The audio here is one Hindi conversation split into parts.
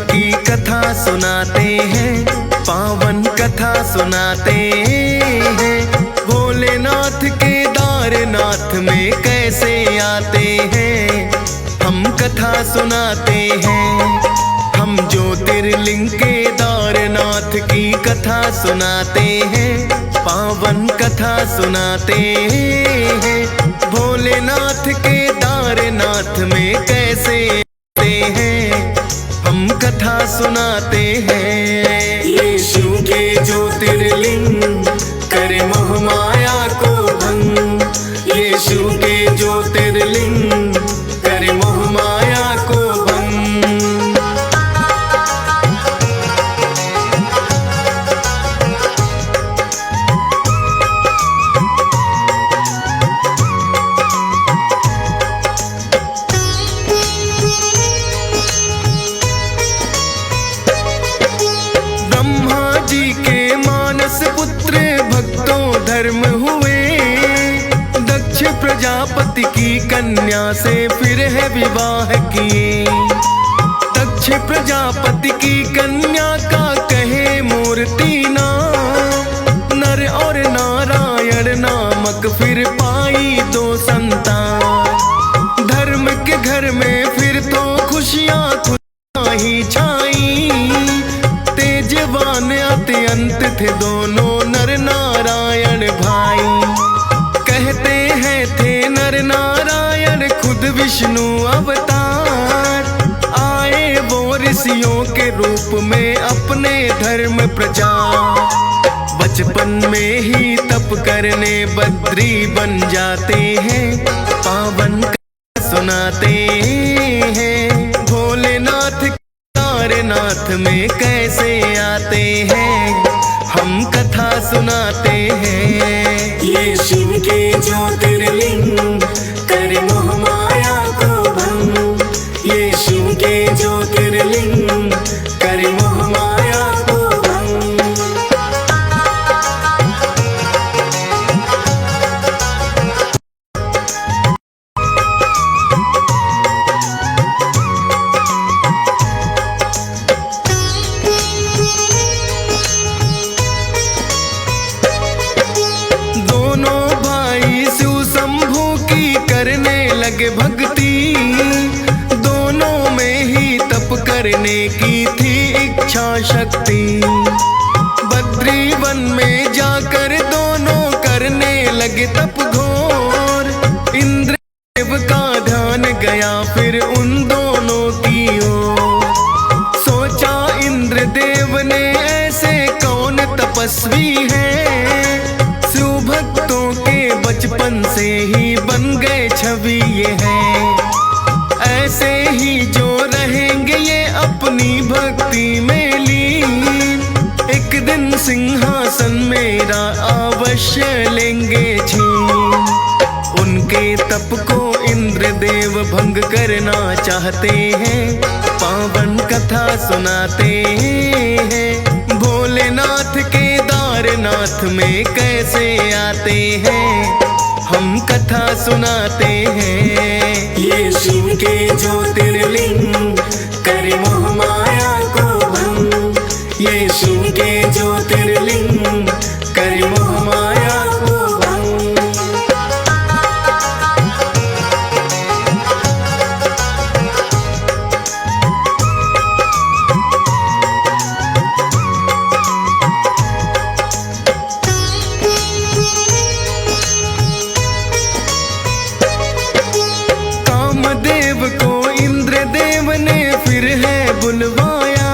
की कथा सुनाते हैं, पावन कथा सुनाते हैं। भोलेनाथ केदारनाथ में कैसे आते हैं, हम कथा सुनाते हैं। हम ज्योतिर्लिंग केदारनाथ की कथा सुनाते हैं, पावन कथा सुनाते हैं। भोलेनाथ केदारनाथ में कैसे आते हैं, हम कथा सुनाते हैं। यीशु के ज्योतिर्लिंग करे मोह माया को भंग, यीशु के ज्योतिर्लिंग करे मोह माया को भंग। जी के मानस पुत्र भक्तों धर्म हुए, दक्ष प्रजापति की कन्या से फिर है विवाह किए। दक्ष प्रजापति की कन्या का कहे मूर्ति नाम, नर और नारायण नामक फिर पाई दो संतान। धर्म के घर में फिर तो खुशियां ही छाई, तेजवान अत्यंत थे दोनों नर नारायण भाई। कहते हैं थे नर नारायण खुद विष्णु अवतार, आए वो ऋषियों के रूप में अपने धर्म प्रचार। बचपन में ही तप करने बद्री बन जाते हैं, पावन कथा सुनाते हैं। भोलेनाथ केदारनाथ में कैसे आते हैं, हम कथा सुनाते हैं। ये शिव के ज्योतिर्लिंग करे मोह माया को भंग, ये शिव के ज्योतिर्लिंग करे मोह माया को भंग। करने लगे भक्ति, दोनों में ही तप करने की थी इच्छा शक्ति। बद्री वन में जाकर दोनों करने लगे तप घोर, इंद्रदेव का ध्यान गया फिर उन दोनों की ओर। सोचा इंद्रदेव ने ऐसे कौन तपस्वी है, शिव भक्तों के बचपन से ही बन गए छवि ये है। ऐसे ही जो रहेंगे ये अपनी भक्ति में लीन, एक दिन सिंहासन मेरा अवश्य लेंगे छीन। उनके तप को इंद्रदेव भंग करना चाहते हैं, पावन कथा सुनाते हैं। भोलेनाथ केदारनाथ में कैसे आते हैं, हम कथा सुनाते हैं। ये शिव के ज्योतिर्लिंग करे मोह माया को भंग, ये शिव के ज्योतिर्लिंग करे मोह माया को भंग। कामदेव को इंद्रदेव ने फिर है बुलवाया,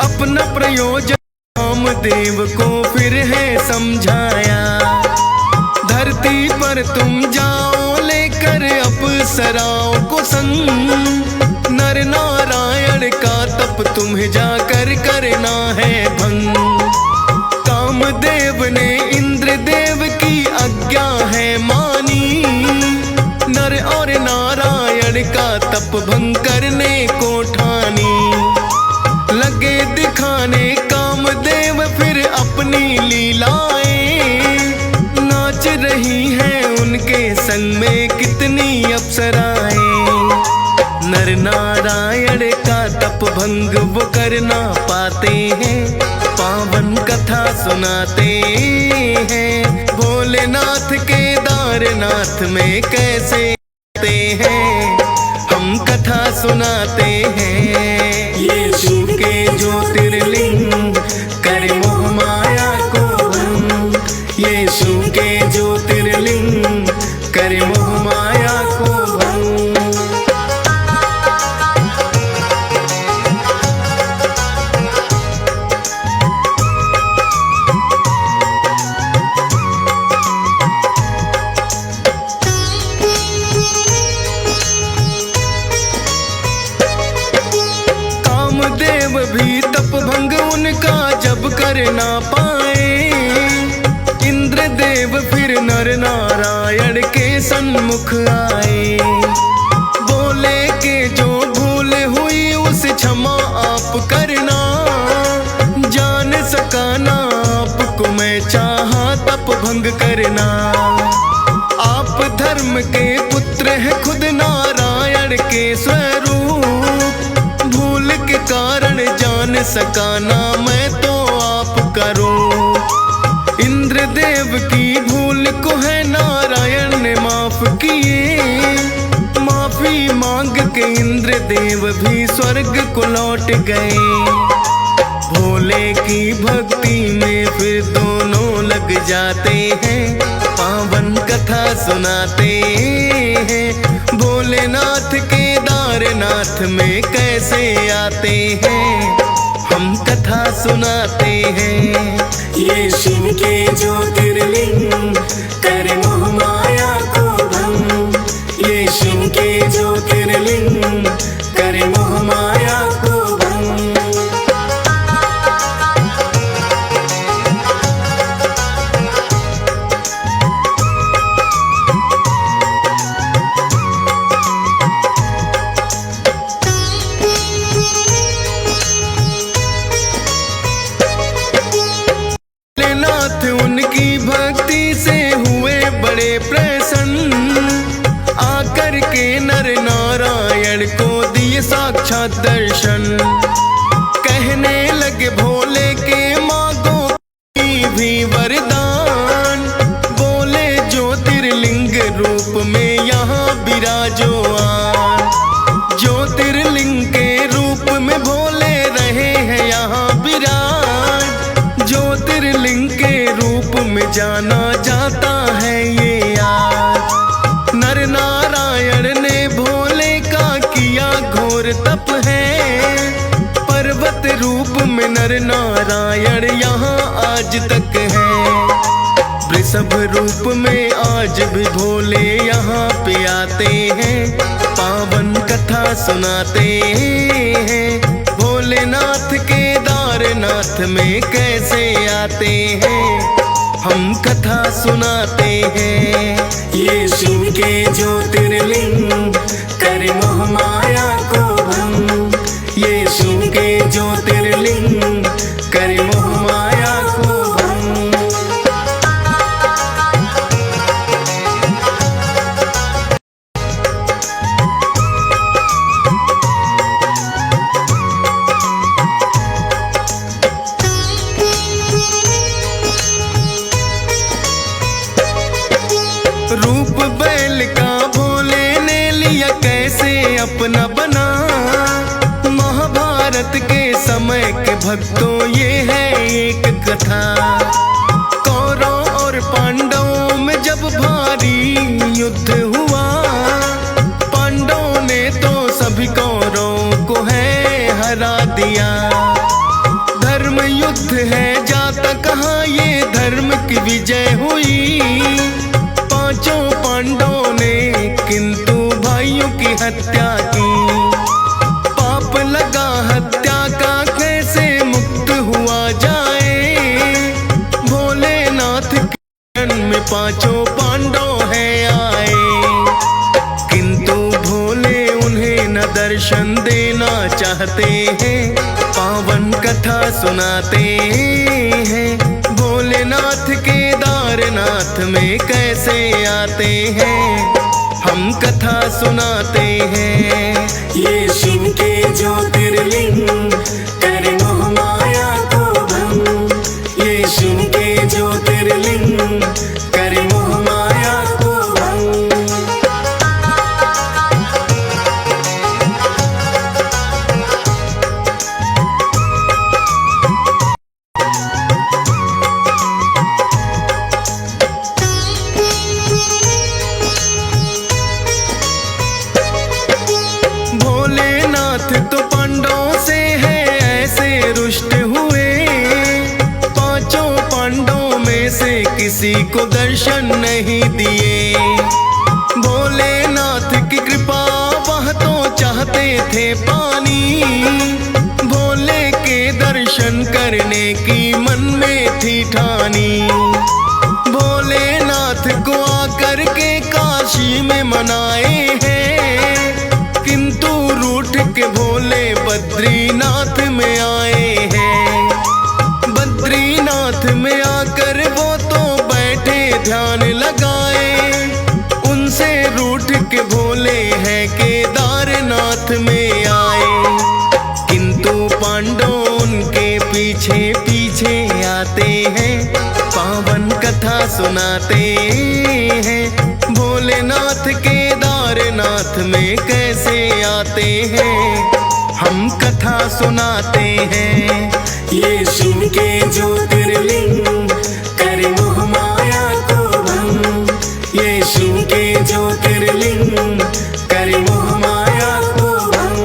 अपना प्रयोजन कामदेव को फिर है समझाया। धरती पर तुम जाओ लेकर अप्सराओं को संग, नर नारायण का तप तुम्हें जाकर करना है भंग। कामदेव ने इंद्रदेव की आज्ञा है मानी, नर और नारायण का तप भंग करने को ठानी। लगे दिखाने कामदेव फिर अपनी लीलाएं, नाच रही हैं उनके संग में कितनी अप्सराएं। नर नारायण का तप भंग भंग वो कर ना पाते हैं, पावन कथा सुनाते हैं। भोलेनाथ केदारनाथ में कैसे आते हैं, हम कथा सुनाते हैं। ये शिव के ज्योतिर्लिंग करे मोह माया को भंग, ये शिव के ज्योतिर्लिंग करे मोह माया को भंग। कामदेव भी तप भंग उनका जब कर ना पाए, इंद्रदेव फिर नर नारायण के सन्मुख आए। बोले के जो भूल हुई उसे क्षमा आप करना, जान सका ना आपको मैं चाहा तप भंग करना। आप धर्म के पुत्र हैं खुद नारायण के स्वरूप, भूल के कारण जान सका ना मैं तो आपका रूप। इंद्रदेव की भूल को है नारायण ने माफ किए, माफी मांग के इंद्रदेव भी स्वर्ग को लौट गए। भोले की भक्ति में फिर दोनों लग जाते हैं, पावन कथा सुनाते हैं। भोलेनाथ केदारनाथ में कैसे आते हैं, हम कथा सुनाते हैं। ये शिव के ज्योतिर्लिंग करे मोह माया को भंग, ये शिव के ज्योतिर्लिंग करे मोह माया को भंग। उनकी भक्ति से हुए बड़े प्रसन्न, आकर के नर नारायण को दिए साक्षात दर्शन। कहने लगे भोले के मांगो भी वरदान, बोले ज्योतिर्लिंग रूप में यहाँ विराजो आन। ज्योतिर्लिंग के रूप में भोले रहे हैं यहाँ विराज, ज्योतिर्लिंग के रूप में जाना जाता है ये आज। नर नारायण ने भोले का किया घोर तप है, पर्वत रूप में नर नारायण यहाँ आज तक है। वृषभ रूप में आज भी भोले यहाँ पे आते हैं, पावन कथा सुनाते हैं। भोलेनाथ केदारनाथ में कैसे आते हैं, हम कथा सुनाते हैं। ये शिव के ज्योतिर्लिंग करे मोह माया को भंग, ये शिव के ज्योतिर्लिंग करे मोह माया को भंग। रूप बैल का भोले ने लिया कैसे अपना बना, महाभारत के समय के भक्तों ये है एक कथा। कौरव और पांडवों में जब भारी युद्ध हुआ, पांडवों ने तो सभी कौरवों को है हरा दिया। धर्म युद्ध है जाता कहाँ ये धर्म की विजय हुई, पांचों पांडवों ने किंतु भाइयों की हत्या की। पाप लगा हत्या का कैसे मुक्त हुआ जाए, भोलेनाथ के शरण में पांचों पांडव है आए। किंतु भोले उन्हें न दर्शन देना चाहते हैं, पावन कथा सुनाते हैं। भोलेनाथ केदारनाथ में कैसे आते हैं, हम कथा सुनाते हैं। ये शिव के ज्योतिर्लिंग करे मोह माया को भंग। ये शिव के ज्योतिर्लिंग करे मोह माया को भंग। भोलेनाथ तो पांडवों से है ऐसे रुष्ट हुए, पांचों पांडवों में से किसी को दर्शन नहीं दिए। भोलेनाथ की कृपा वह तो चाहते थे पानी, भोले के दर्शन करने की मन में थी ठानी। भोलेनाथ को आकर के काशी में मनाए हैं, किंतु रूठ के भोले बद्रीनाथ में आए हैं। बद्रीनाथ में आकर वो तो बैठे ध्यान लगाए, उनसे रूठ के भोले हैं केदारनाथ में आए। किंतु पांडव उनके पीछे पीछे आते हैं, पावन कथा सुनाते हैं। भोलेनाथ केदारनाथ में कैसे आते हैं, हम कथा सुनाते हैं। ये शिव के ज्योतिर्लिंग करे मोह माया को भंग। ये शिव के ज्योतिर्लिंग करे मोह माया को भंग।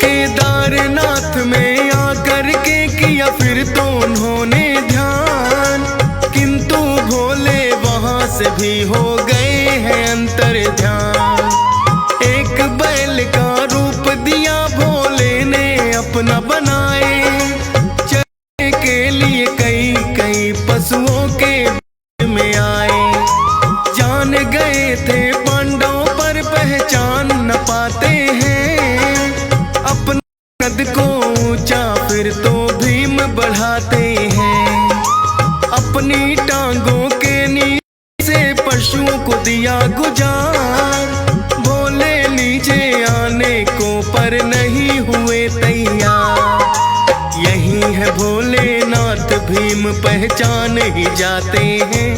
केदारनाथ में आकर के किया फिर तो उन्होंने ध्यान, किंतु भोले वहां से भी हो गए हैं अंतर ध्यान। एक बैल का रूप दिया भोले ने अपना बनाए, चलने के लिए कई कई पशुओं के में आए। जान गए थे पांडवों पर पहचान न पाते हैं, अपना कद को ऊंचा फिर तो भीम बढ़ाते हैं। अपनी टांगों के नीचे से पशुओं को दिया गुजार, भोले नीचे आने को पर नहीं हुए तैयार। यही है भोलेनाथ भीम पहचान ही जाते हैं,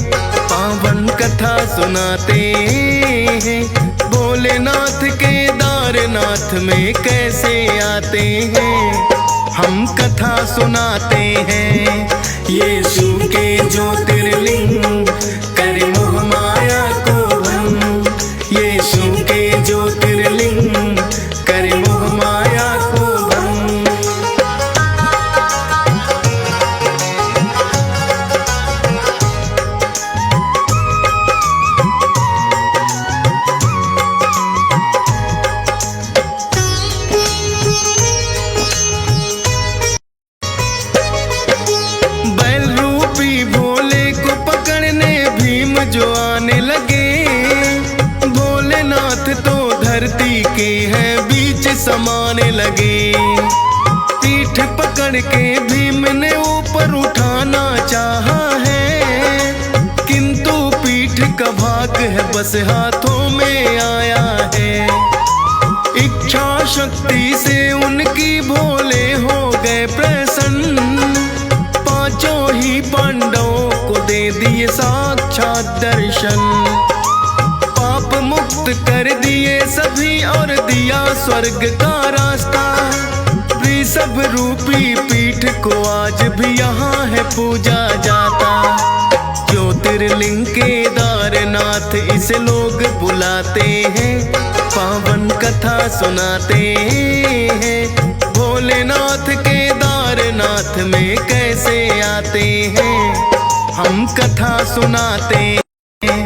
पावन कथा सुनाते हैं। भोलेनाथ केदारनाथ में कैसे आते हैं, हम कथा सुनाते हैं। ये शिव के ज्योतिर्लिंग करे मोह माया को भंग। ये शिव के ज्योतिर्लिंग करे मोह माया को भंग। बैल रूपी भोले को पकड़ने भीम जो आने लगे, भोलेनाथ तो धरती के हैं बीच समाने लगे। पीठ पकड़ के भीम ने ऊपर उठाना चाहा है, किंतु पीठ का भाग है बस हाथों में आया है। इच्छा शक्ति से उनकी भोले हो गए प्रसन्न, पांचों ही पांडवों को दे दिए साक्षात दर्शन। पाप मुक्त कर दिए सभी और दिया स्वर्ग का रास्ता। सब रूपी पीठ को आज भी यहाँ है पूजा जाता। ज्योतिर्लिंग केदारनाथ इसे लोग बुलाते हैं, पावन कथा सुनाते हैं। भोलेनाथ केदारनाथ में कैसे आते हैं, हम कथा सुनाते हैं।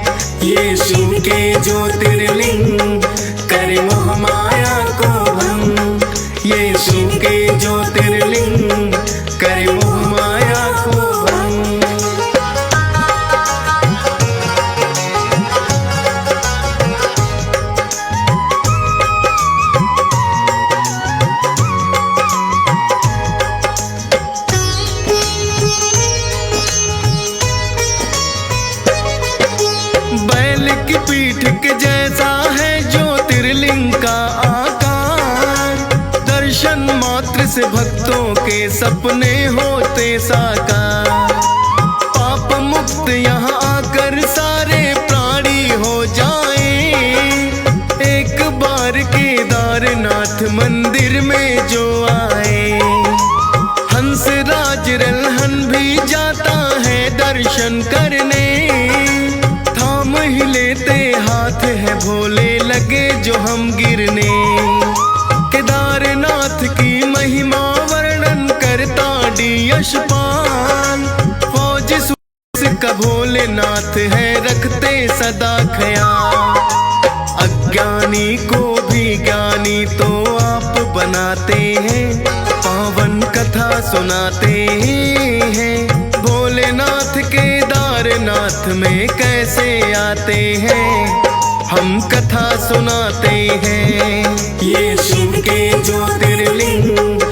ये शिव के ज्योतिर्लिंग करे मोह माया को भंग। ये शिव के ज्योतिर्लिंग करे मोह माया को भंग। मात्र से भक्तों के सपने होते साकार। पाप मुक्त यहाँ आकर सारे प्राणी हो जाए। एक बार केदारनाथ मंदिर में जो आए, हंस राज रल्हन भी जाता है दर्शन करने। थाम ही लेते हाथ है भोले लगे जो हम गिरने। केदारनाथ की महिमा वर्णन करता डी यशपाल। फौज का भोलेनाथ है रखते सदा ख्याल। अज्ञानी को भी ज्ञानी तो आप बनाते हैं, पावन कथा सुनाते हैं। भोलेनाथ केदारनाथ में कैसे आते हैं, हम कथा सुनाते हैं। ये शिव के ज्योतिर्लिंग